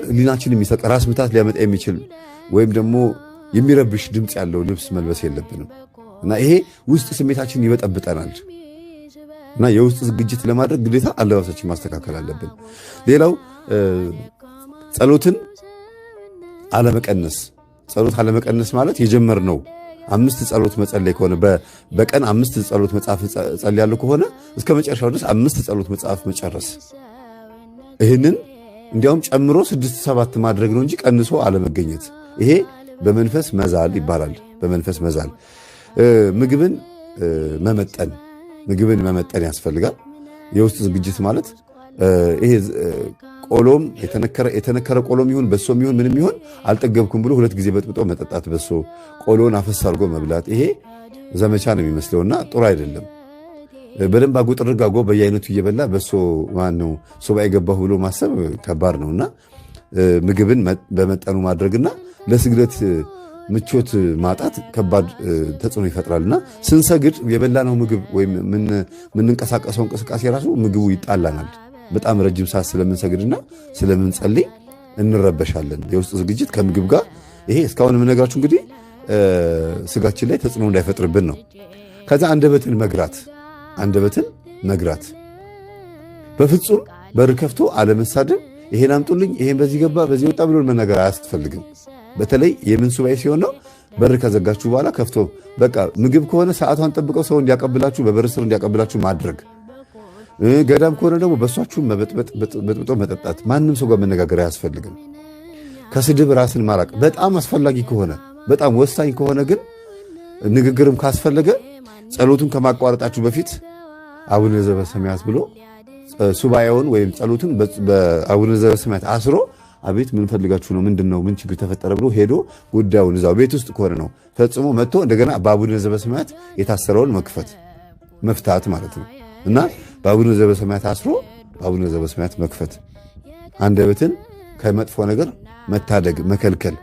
ህሊናችን የሚሰቅ ራስ ምታት ሊያመጣ የሚችል ወይም ደግሞ የሚረብሽ ድምፅ ያለው ልብስ መልበስ የለብንም እና ይሄ ውስጥ ስሜታችን ይበጠብጠናል እና የውስጥ ዝግጅት ለማድረግ ግዴታ አለባበሳችን ማስተካከል አለብን። ሌላው ጸሎትን አለመቀነስ። ጸሎት አለመቀነስ ማለት የጀመርነው 5 ጸሎት መጸለይ ከሆነ በቀን 5 ጸሎት መጽሐፍ ጸልያለሁ ከሆነ እስከ መጨረሻው ድረስ 5 ጸሎት መጽሐፍ መጨረስ። ይህንን እንዲያውም ጨምሮ 6-7 ማድረግ ነው እንጂ ቀንሶ አለመገኘት። ይሄ በመንፈስ መዛል ይባላል። በመንፈስ መዛል። ምግብን መመጠን ያስፈልጋል። የውስጥ ዝግጅት ማለት ይሄ ቆሎም የተነከረ ቆሎም ይሁን በሶም ይሁን ምንም ይሁን አልጠገብኩም ብሎ 2 ጊዜ በጥብጦ መጠጣት፣ በሶ ቆሎን አፈስ አድርጎ መብላት፣ ይሄ ዘመቻ ነው የሚመስለውና ጥሩ አይደለም። በደንብ አጎጥርጋጎ በየአይነቱ እየበላ በሶ ማነው ሱባኤ ገባሁ ብሎ ማሰብ ከባድ ነውና ምግብን በመጠኑ ማድረግና ለስግደት ምቾት ማጣት ከባድ ተጽዕኖ ይፈጥራልና ስንሰግድ የበላነው ምግብ ወይም ምንንቀሳቀሰው እንቅስቃሴ ራሱ ምግቡ ይጣላናል። በጣም ረጅም ሰዓት ስለምንሰግድና ስለምንጸልይ እንረበሻለን። የውስጥ ዝግጅት ከምግብ ጋር ይሄ እስካሁን የምነግራችሁ እንግዲህ ስጋችን ላይ ተጽዕኖ እንዳይፈጥርብን ነው። ከዛ አንደበትን መግራት በፍጹም በር ከፍቶ አለመሳደብ፣ ይሄን አምጡልኝ፣ ይሄን በዚህ ገባ በዚህ ወጣ ብሎ መናገር አያስፈልግም። በተለይ የምን ሱባኤ ሲሆን ነው በር ከዘጋችሁ በኋላ ከፍቶ በቃ ምግብ ከሆነ ሰዓቷን ጠብቀው ሰው እንዲያቀብላችሁ በበር ስር እንዲያቀብላችሁ ማድረግ። ገዳም ከሆነ ደግሞ በሷችሁ በጥብጦ መጠጣት። ማንም ሰው ጋር መነጋገር አያስፈልግም። ከስድብ ራስን ማራቅ በጣም አስፈላጊ ከሆነ በጣም ወሳኝ ከሆነ ግን ንግግርም ካስፈለገ ጸሎቱን ከማቋረጣችሁ በፊት አቡነ ዘበሰማያት ብሎ ሱባኤውን ወይም ጸሎቱን በአቡነ ዘበሰማያት አስሮ አቤት ምን ፈልጋችሁ ነው? ምንድነው? ምን ችግር ተፈጠረ ብሎ ሄዶ ጉዳዩን እዛው ቤት ውስጥ ከሆነ ነው ፈጽሞ መጥቶ እንደገና በአቡነ ዘበሰማያት የታሰረውን መፍታት ማለት ነው። እና በአቡነ ዘበሰማያት አስሮ በአቡነ ዘበሰማያት መክፈት፣ አንደበትን ከመጥፎ ነገር መታደግ፣ መከልከል።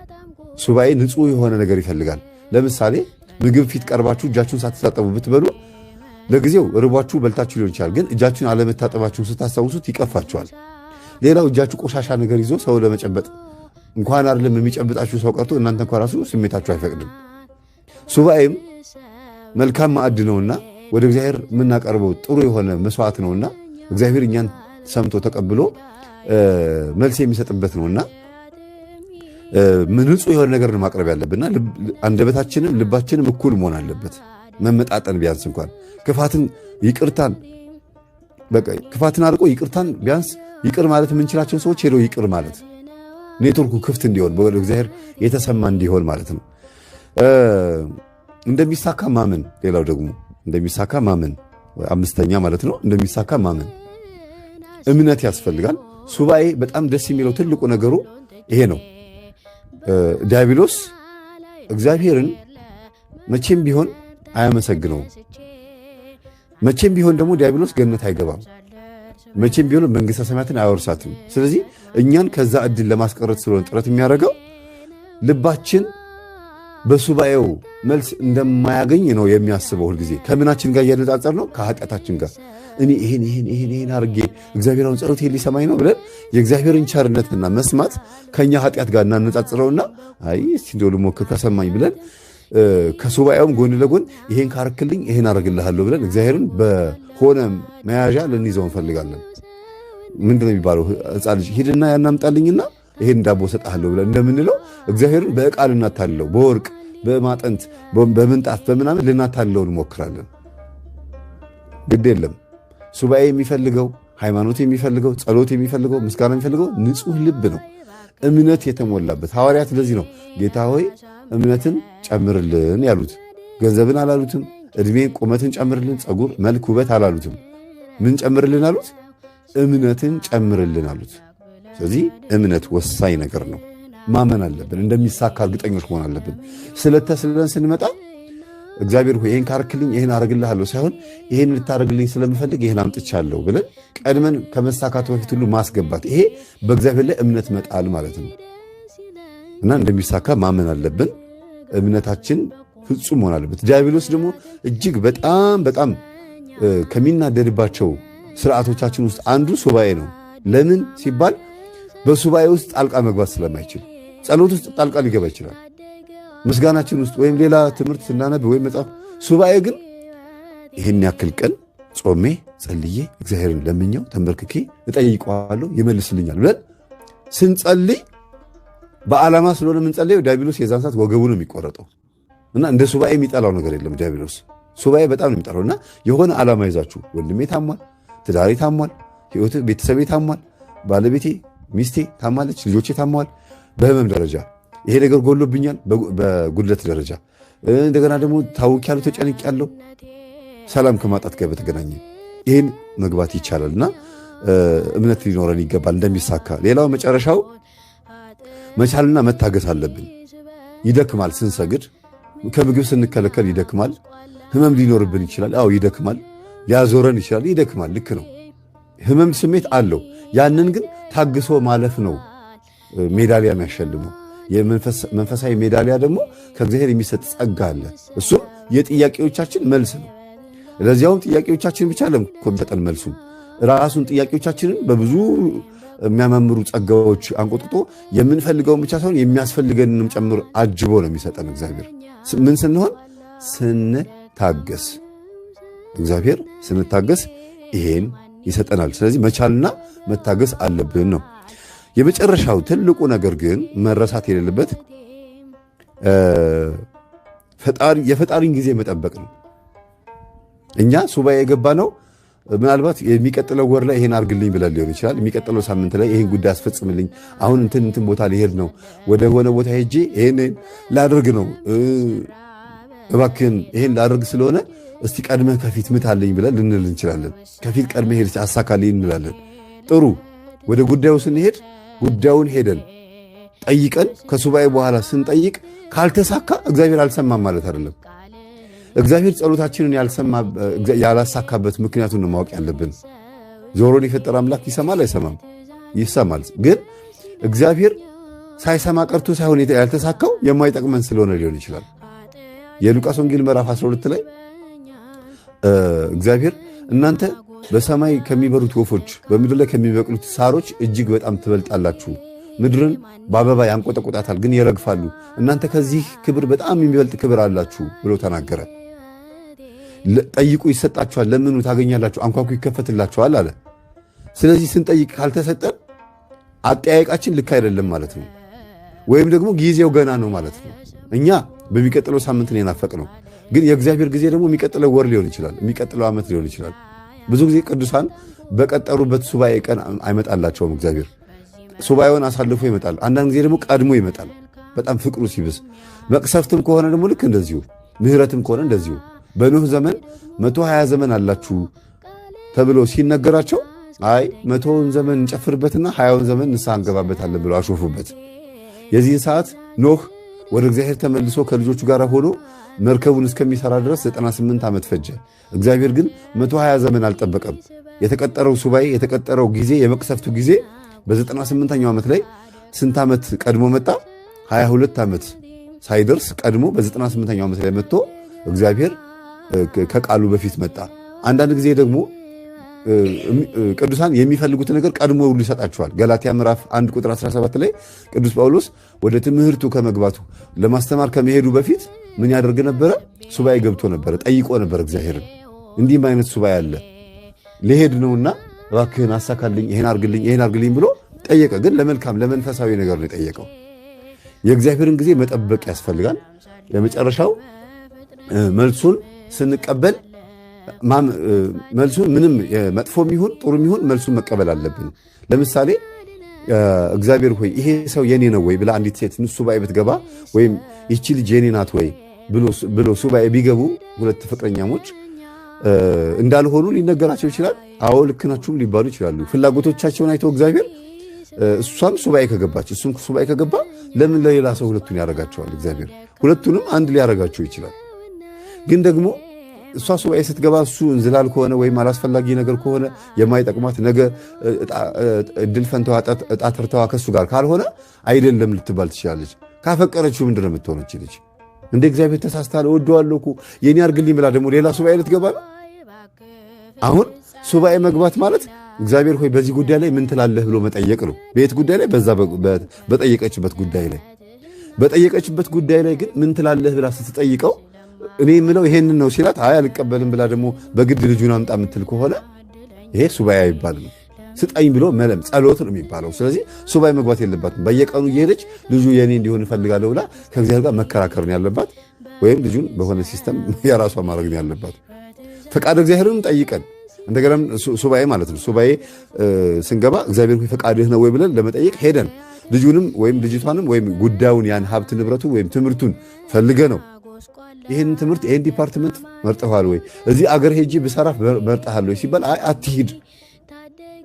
ሱባኤ ንጹህ የሆነ ነገር ይፈልጋል። ለምሳሌ ምግብ ፊት ቀርባችሁ እጃችሁን ሳትታጠቡ ብትበሉ ለጊዜው ርቧችሁ በልታችሁ ሊሆን ይችላል። ግን እጃችሁን አለመታጠባችሁን ስታስታውሱት ይቀፋችኋል። ሌላው እጃችሁ ቆሻሻ ነገር ይዞ ሰው ለመጨበጥ እንኳን አይደለም የሚጨብጣችሁ ሰው ቀርቶ እናንተ እንኳን ራሱ ስሜታችሁ አይፈቅድም። ሱባኤም መልካም ማዕድ ነውና ወደ እግዚአብሔር የምናቀርበው ጥሩ የሆነ መስዋዕት ነውና እግዚአብሔር እኛን ሰምቶ ተቀብሎ መልስ የሚሰጥበት ነውና ንጹህ የሆነ ነገር ማቅረብ ያለብንና አንደበታችንም ልባችንም እኩል መሆን አለበት። መመጣጠን ቢያንስ እንኳን ክፋትን አርቆ ይቅርታን ቢያንስ ይቅር ማለት የምንችላቸው ሰዎች ሄደው ይቅር ማለት ኔትወርኩ ክፍት እንዲሆን ወደ እግዚአብሔር የተሰማ እንዲሆን ማለት ነው። እንደሚሳካ ማመን፣ ሌላው ደግሞ እንደሚሳካ ማመን፣ አምስተኛ ማለት ነው። እንደሚሳካ ማመን እምነት ያስፈልጋል። ሱባኤ በጣም ደስ የሚለው ትልቁ ነገሩ ይሄ ነው። ዲያብሎስ እግዚአብሔርን መቼም ቢሆን አያመሰግነውም። መቼም ቢሆን ደግሞ ዲያብሎስ ገነት አይገባም። መቼም ቢሆን መንግሥተ ሰማያትን አያወርሳትም። ስለዚህ እኛን ከዛ ዕድል ለማስቀረት ስለሆነ ጥረት የሚያደርገው ልባችን በሱባኤው መልስ እንደማያገኝ ነው የሚያስበው። ሁልጊዜ ከምናችን ጋር እያነጻጸር ነው፣ ከኃጢአታችን ጋር እኔ ይሄን አድርጌ እግዚአብሔር አሁን ጸሎቴን ሊሰማኝ ነው ብለን የእግዚአብሔርን ቸርነትና መስማት ከኛ ኃጢአት ጋር እናነጻጽረውና አይ እስቲ እንደው ልሞክር ከሰማኝ ብለን ከሱባኤውም ጎን ለጎን ይሄን ካርክልኝ ይሄን አደርግልሃለሁ ብለን እግዚአብሔርን በሆነ መያዣ ልንይዘው እንፈልጋለን። ምንድነው የሚባለው? ሕፃን ልጅ ሂድና ያናምጣልኝና ይሄን ዳቦ ሰጣለሁ ብለን እንደምንለው እግዚአብሔርን በዕቃ ልናታልለው፣ በወርቅ በማጠንት በምንጣፍ በምናምን ልናታልለው እንሞክራለን። ግድ የለም። ሱባኤ የሚፈልገው ሃይማኖት የሚፈልገው ጸሎት የሚፈልገው ምስጋና የሚፈልገው ንጹህ ልብ ነው፣ እምነት የተሞላበት። ሐዋርያት ለዚህ ነው ጌታ ሆይ እምነትን ጨምርልን ያሉት። ገንዘብን አላሉትም። ዕድሜን ቁመትን ጨምርልን፣ ፀጉር፣ መልክ፣ ውበት አላሉትም። ምን ጨምርልን አሉት? እምነትን ጨምርልን አሉት። ስለዚህ እምነት ወሳኝ ነገር ነው። ማመን አለብን። እንደሚሳካ እርግጠኞች መሆን አለብን። ስለተስለን ስንመጣ እግዚአብሔር ሆይ ይሄን ካርክልኝ ይሄን አረግልሃለሁ ሳይሆን ይሄን ልታረግልኝ ስለምፈልግ ይሄን አምጥቻለሁ ብለን ቀድመን ከመሳካቱ በፊት ሁሉ ማስገባት፣ ይሄ በእግዚአብሔር ላይ እምነት መጣል ማለት ነው። እና እንደሚሳካ ማመን አለብን። እምነታችን ፍጹም መሆን አለበት። ዲያብሎስ ደግሞ እጅግ በጣም ከሚናደድባቸው ስርዓቶቻችን ውስጥ አንዱ ሱባኤ ነው። ለምን ሲባል በሱባኤ ውስጥ ጣልቃ መግባት ስለማይችል፣ ጸሎት ውስጥ ጣልቃ ሊገባ ይችላል። ምስጋናችን ውስጥ ወይም ሌላ ትምህርት ስናነብ ወይም መጽሐፍ። ሱባኤ ግን ይህን ያክል ቀን ጾሜ ጸልዬ እግዚአብሔርን ለምኘው ተንበርክኬ እጠይቀዋለሁ ይመልስልኛል ብለን ስንጸልይ በዓላማ ስለሆነ የምንጸልየው ዲያብሎስ የዛን ሰዓት ወገቡ ነው የሚቆረጠው። እና እንደ ሱባኤ የሚጠላው ነገር የለም ዲያብሎስ። ሱባኤ በጣም ነው የሚጠላው። እና የሆነ ዓላማ ይዛችሁ ወንድሜ ታሟል፣ ትዳሬ ታሟል፣ ህይወት ቤተሰቤ ታሟል፣ ባለቤቴ ሚስቴ ታማለች፣ ልጆቼ ታሟል፣ በህመም ደረጃ ይሄ ነገር ጎሎብኛል፣ በጉድለት ደረጃ እንደገና ደግሞ ታውቂያለሁ፣ ተጨንቄያለሁ፣ ሰላም ከማጣት ጋር በተገናኘ ይህን መግባት ይቻላልና እምነት ሊኖረን ይገባል እንደሚሳካ። ሌላው መጨረሻው መቻልና መታገስ አለብን። ይደክማል ስንሰግድ፣ ከምግብ ስንከለከል ይደክማል። ህመም ሊኖርብን ይችላል። አዎ ይደክማል። ሊያዞረን ይችላል። ይደክማል። ልክ ነው። ህመም ስሜት አለው። ያንን ግን ታግሶ ማለፍ ነው ሜዳሊያ የሚያሸልመው። የመንፈሳዊ ሜዳሊያ ደግሞ ከእግዚአብሔር የሚሰጥ ጸጋ አለ። እሱም የጥያቄዎቻችን መልስ ነው። ለዚያውም ጥያቄዎቻችን ብቻ ለሚሰጠን መልሱ ራሱን ጥያቄዎቻችንን በብዙ የሚያማምሩ ጸጋዎች አንቆጥቁጦ የምንፈልገውን ብቻ ሳይሆን የሚያስፈልገንንም ጨምሮ አጅቦ ነው የሚሰጠን እግዚአብሔር። ምን ስንሆን? ስንታገስ። እግዚአብሔር ስንታገስ ይሄን ይሰጠናል። ስለዚህ መቻልና መታገስ አለብን ነው። የመጨረሻው ትልቁ ነገር ግን መረሳት የሌለበት የፈጣሪን ጊዜ መጠበቅ ነው። እኛ ሱባኤ የገባ ነው ምናልባት የሚቀጥለው ወር ላይ ይሄን አርግልኝ ብለን ሊሆን ይችላል። የሚቀጥለው ሳምንት ላይ ይሄን ጉዳይ አስፈጽምልኝ፣ አሁን እንትን ቦታ ሊሄድ ነው፣ ወደ ሆነ ቦታ ሄጄ ይሄን ላደርግ ነው፣ እባክህን ይሄን ላደርግ ስለሆነ እስቲ ቀድመህ ከፊት ምታልኝ ብለን ልንል እንችላለን። ከፊት ቀድመህ ሄድ አሳካልኝ እንላለን። ጥሩ። ወደ ጉዳዩ ስንሄድ ጉዳዩን ሄደን ጠይቀን ከሱባኤ በኋላ ስንጠይቅ ካልተሳካ እግዚአብሔር አልሰማም ማለት አይደለም። እግዚአብሔር ጸሎታችንን ያላሳካበት ምክንያቱን ነው ማወቅ ያለብን። ጆሮን የፈጠረ አምላክ ይሰማል አይሰማም? ይሰማል። ግን እግዚአብሔር ሳይሰማ ቀርቶ ሳይሆን ያልተሳካው የማይጠቅመን ስለሆነ ሊሆን ይችላል። የሉቃስ ወንጌል ምዕራፍ 12 ላይ እግዚአብሔር እናንተ በሰማይ ከሚበሩት ወፎች በምድር ላይ ከሚበቅሉት ሳሮች እጅግ በጣም ትበልጣላችሁ፣ ምድርን በአበባ ያንቆጠቆጣታል ግን ይረግፋሉ፣ እናንተ ከዚህ ክብር በጣም የሚበልጥ ክብር አላችሁ ብሎ ተናገረ። ጠይቁ ይሰጣችኋል፣ ለምኑ ታገኛላችሁ፣ አንኳኩ ይከፈትላችኋል አለ። ስለዚህ ስንጠይቅ ካልተሰጠን አጠያየቃችን ልክ አይደለም ማለት ነው፣ ወይም ደግሞ ጊዜው ገና ነው ማለት ነው። እኛ በሚቀጥለው ሳምንት ነው የናፈቅነው፣ ግን የእግዚአብሔር ጊዜ ደግሞ የሚቀጥለው ወር ሊሆን ይችላል፣ የሚቀጥለው ዓመት ሊሆን ይችላል። ብዙ ጊዜ ቅዱሳን በቀጠሩበት ሱባኤ ቀን አይመጣላቸውም። እግዚአብሔር ሱባኤውን አሳልፎ ይመጣል። አንዳንድ ጊዜ ደግሞ ቀድሞ ይመጣል፣ በጣም ፍቅሩ ሲብስ። መቅሰፍትም ከሆነ ደግሞ ልክ እንደዚሁ፣ ምሕረትም ከሆነ እንደዚሁ። በኖህ ዘመን 120 ዘመን አላችሁ ተብሎ ሲነገራቸው አይ 100ውን ዘመን እንጨፍርበትና 20ውን ዘመን ንስሐ እንገባበታለን ብለው አሾፉበት። የዚህን ሰዓት ኖህ ወደ እግዚአብሔር ተመልሶ ከልጆቹ ጋር ሆኖ መርከቡን እስከሚሰራ ድረስ 98 ዓመት ፈጀ። እግዚአብሔር ግን 120 ዘመን አልጠበቀም። የተቀጠረው ሱባኤ የተቀጠረው ጊዜ የመቅሰፍቱ ጊዜ በ98ኛው ዓመት ላይ ስንት ዓመት ቀድሞ መጣ? 22 ዓመት ሳይደርስ ቀድሞ በ98ኛው ዓመት ላይ መጥቶ እግዚአብሔር ከቃሉ በፊት መጣ። አንዳንድ ጊዜ ደግሞ ቅዱሳን የሚፈልጉት ነገር ቀድሞ ሁሉ ይሰጣቸዋል። ገላትያ ምዕራፍ 1 ቁጥር 17 ላይ ቅዱስ ጳውሎስ ወደ ትምህርቱ ከመግባቱ ለማስተማር ከመሄዱ በፊት ምን ያደርግ ነበረ? ሱባኤ ገብቶ ነበረ፣ ጠይቆ ነበር እግዚአብሔርን። እንዲህም አይነት ሱባኤ አለ፣ ልሄድ ነውና እባክህን አሳካልኝ፣ ይሄን አርግልኝ ብሎ ጠየቀ። ግን ለመልካም ለመንፈሳዊ ነገር ነው የጠየቀው። የእግዚአብሔርን ጊዜ መጠበቅ ያስፈልጋል። ለመጨረሻው መልሱን ስንቀበል መልሱን ምንም መጥፎም ይሁን ጥሩም ይሁን መልሱን መቀበል አለብን። ለምሳሌ እግዚአብሔር ሆይ ይሄ ሰው የኔ ነው ወይ ብላ አንዲት ሴት ሱባኤ ብትገባ ወይም ይቺ ልጅ የኔ ናት ወይ ብሎ ሱባኤ ቢገቡ ሁለት ፍቅረኛሞች እንዳልሆኑ ሊነገራቸው ይችላል። አዎ ልክ ናችሁም ሊባሉ ይችላሉ። ፍላጎቶቻቸውን አይቶ እግዚአብሔር እሷም ሱባኤ ከገባች እሱም ሱባኤ ከገባ ለምን ለሌላ ሰው ሁለቱን ያደርጋቸዋል? እግዚአብሔር ሁለቱንም አንድ ሊያደርጋቸው ይችላል። ግን ደግሞ እሷ ሱባኤ ስትገባ እሱ እንዝላል ከሆነ ወይም አላስፈላጊ ነገር ከሆነ የማይጠቅማት ነገ እድል ፈንተዋ እጣ ተርተዋ ከሱ ጋር ካልሆነ አይደለም ልትባል ትችላለች። ካፈቀረችው ምንድን ነው የምትሆነው? ልጅ እንደ እግዚአብሔር ተሳስታል እወደዋለሁ እኮ የኔ አርግልኝ ብላ ደግሞ ሌላ ሱባኤ ልትገባ ነው። አሁን ሱባኤ መግባት ማለት እግዚአብሔር ሆይ በዚህ ጉዳይ ላይ ምን ትላለህ ብሎ መጠየቅ ነው። በየት ጉዳይ ላይ? በዛ በጠየቀችበት ጉዳይ ላይ ግን ምን ትላለህ ብላ ስትጠይቀው እኔ የምለው ይሄንን ነው ሲላት አይ አልቀበልም ብላ ደግሞ በግድ ልጁን አምጣ የምትል ከሆነ ይሄ ሱባኤ አይባልም። ስጠኝ ብሎ መለም ጸሎት ነው የሚባለው። ስለዚህ ሱባኤ መግባት የለባትም። በየቀኑ እየሄደች ልጁ የኔ እንዲሆን እፈልጋለሁ ብላ ከእግዚአብሔር ጋር መከራከር ነው ያለባት፣ ወይም ልጁን በሆነ ሲስተም የራሷ ማድረግ ነው ያለባት። ፈቃድ እግዚአብሔርን ጠይቀን እንደገና ሱባኤ ማለት ነው። ሱባኤ ስንገባ እግዚአብሔር ሆይ ፈቃድህ ነው ወይ ብለን ለመጠየቅ ሄደን ልጁንም ወይም ልጅቷንም ወይም ጉዳዩን ያን ሀብት ንብረቱ ወይም ትምህርቱን ፈልገ ነው ይህን ትምህርት ይህን ዲፓርትመንት መርጠሃል ወይ እዚህ አገር ሄጂ ብሰራ መርጠሃል ወይ ሲባል አይ አትሂድ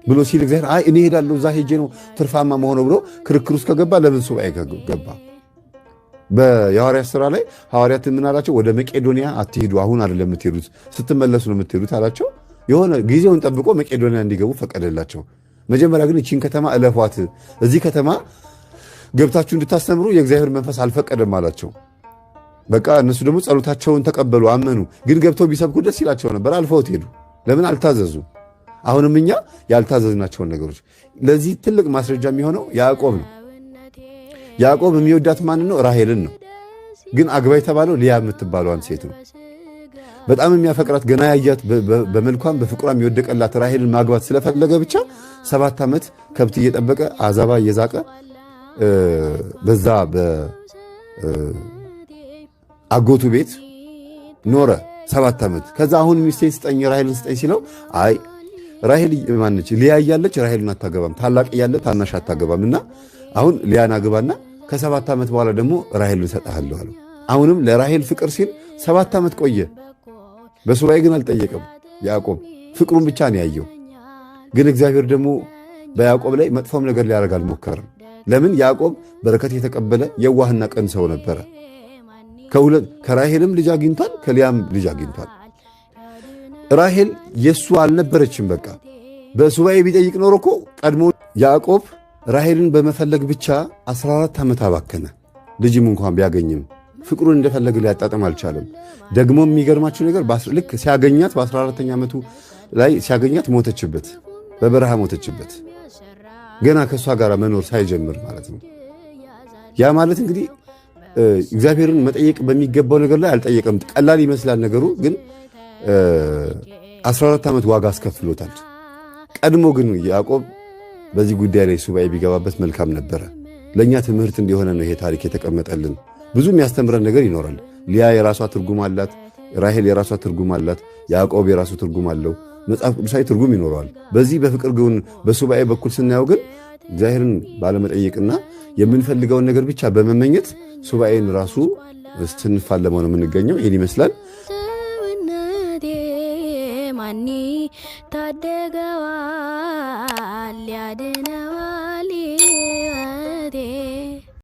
ብሎ ሲል እግዚአብሔር አይ እኔ ሄዳለሁ እዛ ሄጄ ነው ትርፋማ መሆነው ብሎ ክርክር ውስጥ ከገባ ለምን ሱባኤ ገባ? በሐዋርያት ሥራ ላይ ሐዋርያት ምን አላቸው? ወደ መቄዶንያ አትሂዱ፣ አሁን አይደለም የምትሄዱት፣ ስትመለሱ ነው የምትሄዱት አላቸው። የሆነ ጊዜውን ጠብቆ መቄዶንያ እንዲገቡ ፈቀደላቸው። መጀመሪያ ግን ይህችን ከተማ እለፏት፣ እዚህ ከተማ ገብታችሁ እንድታስተምሩ የእግዚአብሔር መንፈስ አልፈቀደም አላቸው። በቃ እነሱ ደግሞ ጸሎታቸውን ተቀበሉ፣ አመኑ። ግን ገብተው ቢሰብኩ ደስ ይላቸው ነበር፣ አልፈውት ሄዱ። ለምን አልታዘዙ? አሁንም እኛ ያልታዘዝናቸውን ነገሮች ለዚህ ትልቅ ማስረጃ የሚሆነው ያዕቆብ ነው። ያዕቆብ የሚወዳት ማንን ነው? ራሔልን ነው። ግን አግባ የተባለው ሊያ የምትባለዋን ሴት ነው። በጣም የሚያፈቅራት ገና ያያት በመልኳም በፍቅሯም የወደቀላት ራሔልን ማግባት ስለፈለገ ብቻ 7 ዓመት ከብት እየጠበቀ አዛባ እየዛቀ በዛ አጎቱ ቤት ኖረ 7 ዓመት። ከዛ አሁን ሚስቴን ስጠኝ ራሔልን ስጠኝ ሲለው አይ ራሔል ማነች? ሊያ እያለች ራሔልን አታገባም፣ ታላቅ እያለ ታናሽ አታገባም። እና አሁን ሊያን አግባና ከ7 ዓመት በኋላ ደግሞ ራሔልን እሰጥሃለሁ አለው። አሁንም ለራሔል ፍቅር ሲል 7 ዓመት ቆየ። በሱባኤ ግን አልጠየቀም። ያዕቆብ ፍቅሩን ብቻ ነው ያየው። ግን እግዚአብሔር ደግሞ በያዕቆብ ላይ መጥፎም ነገር ሊያደርግ አልሞከረም። ለምን? ያዕቆብ በረከት የተቀበለ የዋህና ቀን ሰው ነበረ። ከራሔልም ልጅ አግኝቷል፣ ከልያም ልጅ አግኝቷል። ራሔል የሱ አልነበረችም። በቃ በሱባኤ ቢጠይቅ ኖሮ እኮ ቀድሞ ያዕቆብ ራሔልን በመፈለግ ብቻ 14 ዓመት አባከነ። ልጅም እንኳን ቢያገኝም ፍቅሩን እንደፈለገ ሊያጣጥም አልቻለም። ደግሞ የሚገርማችሁ ነገር ልክ ሲያገኛት በ14ኛ ዓመቱ ላይ ሲያገኛት ሞተችበት፣ በበረሃ ሞተችበት። ገና ከእሷ ጋር መኖር ሳይጀምር ማለት ነው። ያ ማለት እንግዲህ እግዚአብሔርን መጠየቅ በሚገባው ነገር ላይ አልጠየቀም። ቀላል ይመስላል ነገሩ፣ ግን 14 ዓመት ዋጋ አስከፍሎታል። ቀድሞ ግን ያዕቆብ በዚህ ጉዳይ ላይ ሱባኤ ቢገባበት መልካም ነበረ። ለእኛ ትምህርት እንዲሆነ ነው ይሄ ታሪክ የተቀመጠልን። ብዙ የሚያስተምረን ነገር ይኖራል። ሊያ የራሷ ትርጉም አላት፣ ራሔል የራሷ ትርጉም አላት፣ ያዕቆብ የራሱ ትርጉም አለው። መጽሐፍ ቅዱሳዊ ትርጉም ይኖረዋል። በዚህ በፍቅር ግን በሱባኤ በኩል ስናየው ግን እግዚአብሔርን ባለመጠየቅና የምንፈልገውን ነገር ብቻ በመመኘት ሱባኤን ራሱ ስንፋለመው ነው የምንገኘው። ይህን ይመስላል። ሰውነቴ ማን ታደገዋል ያድን